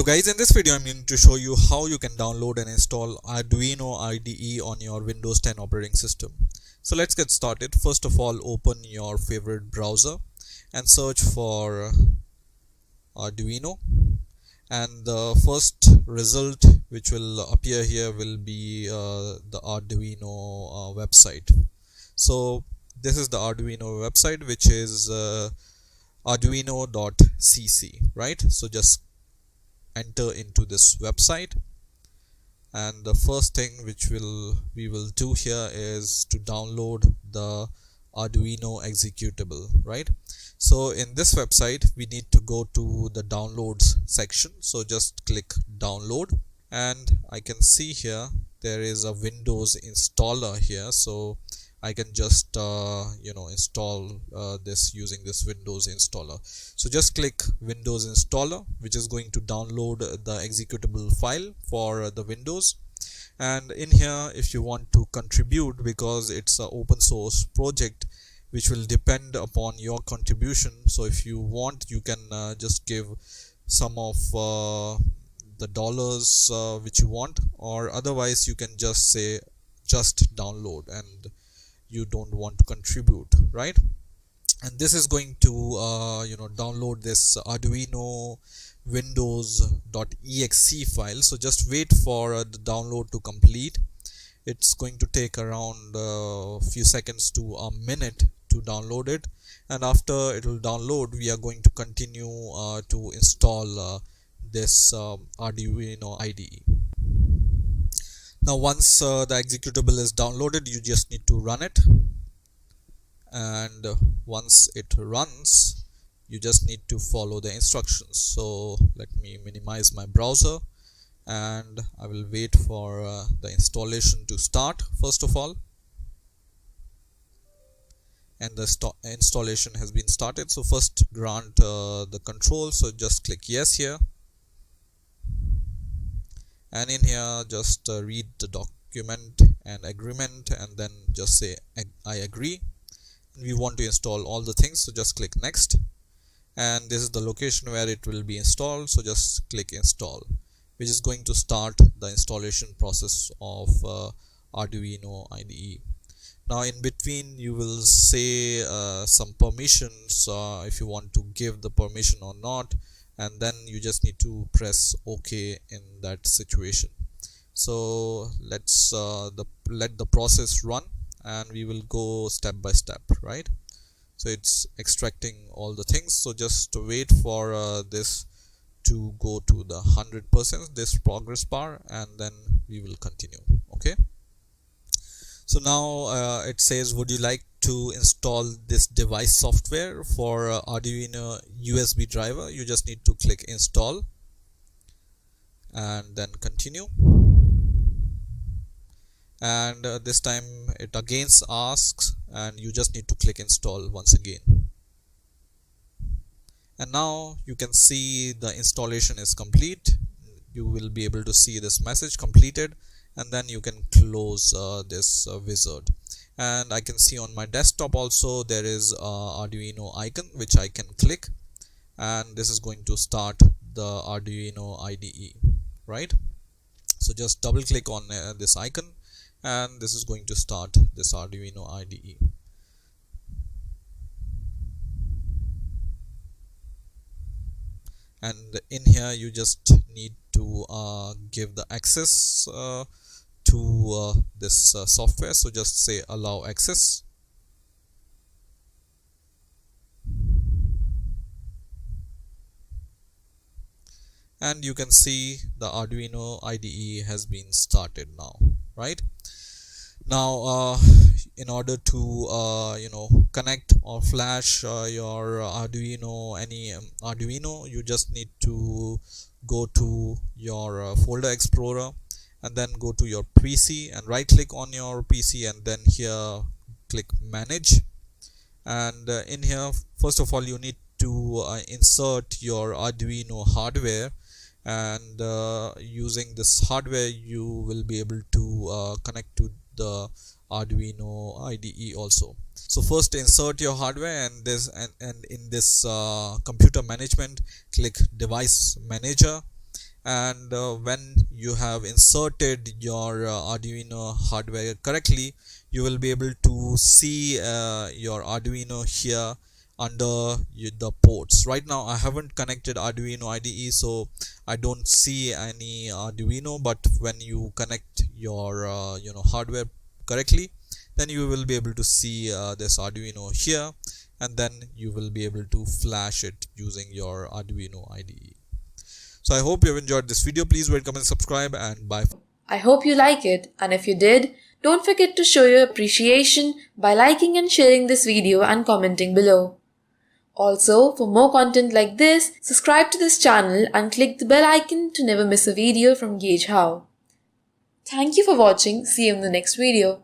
Hello guys, in this video I'm going to show you how you can download and install Arduino IDE on your Windows 10 operating system. So let's get started. First of all, open your favorite browser and search for Arduino, and the first result which will appear here will be the Arduino website. So this is the Arduino website, which is arduino.cc, right? So just enter into this website, and the first thing which we will do here is to download the Arduino executable, right? So in this website we need to go to the downloads section, so just click download, and I can see here there is a Windows installer here, so I can just install this using this Windows installer. So just click Windows installer, which is going to download the executable file for the Windows. And in here, if you want to contribute, because it's an open source project which will depend upon your contribution, so if you want, you can just give some of the dollars which you want, or otherwise you can just say just download and you don't want to contribute, right? And this is going to download this Arduino windows.exe file. So just wait for the download to complete. It's going to take around a few seconds to a minute to download it, and after it will download, we are going to continue to install this Arduino IDE. Now once the executable is downloaded, you just need to run it, and once it runs, you just need to follow the instructions. So let me minimize my browser, and I will wait for the installation to start first of all. And the installation has been started. So first grant the control, so just click yes here, and in here just read the document and agreement, and then just say I agree. We want to install all the things, so just click next, and this is the location where it will be installed, so just click install, which is going to start the installation process of Arduino IDE. Now in between you will say some permissions if you want to give the permission or not, and then you just need to press OK in that situation. So let's let the process run, and we will go step by step, right? So it's extracting all the things, so just wait for this to go to the 100%, this progress bar, and then we will continue. Okay, so now it says, would you like to install this device software for Arduino USB driver? You just need to click install and then continue, and this time it again asks, and you just need to click install once again. And now you can see the installation is complete. You will be able to see this message completed, and then you can close this wizard. And I can see on my desktop also there is Arduino icon which I can click, and this is going to start the Arduino IDE, right? So just double click on this icon, and this is going to start this Arduino IDE. And in here you just need to give the access to this software, so just say allow access, and you can see the Arduino IDE has been started now, right? Now in order to connect or flash your Arduino, you just need to go to your folder explorer, and then go to your PC and right click on your PC, and then here click manage. And in here, first of all, you need to insert your Arduino hardware, and using this hardware you will be able to connect to the Arduino IDE also. So first insert your hardware, and in this computer management, click device manager, and when you have inserted your Arduino hardware correctly, you will be able to see your Arduino here under the ports. Right now I haven't connected Arduino IDE, so I don't see any Arduino, but when you connect your hardware correctly, then you will be able to see this Arduino here, and then you will be able to flash it using your Arduino IDE. So I hope you have enjoyed this video. Please rate, comment, subscribe, and bye. I hope you like it, and if you did, don't forget to show your appreciation by liking and sharing this video and commenting below. Also, for more content like this, subscribe to this channel and click the bell icon to never miss a video from Gauge How. Thank you for watching. See you in the next video.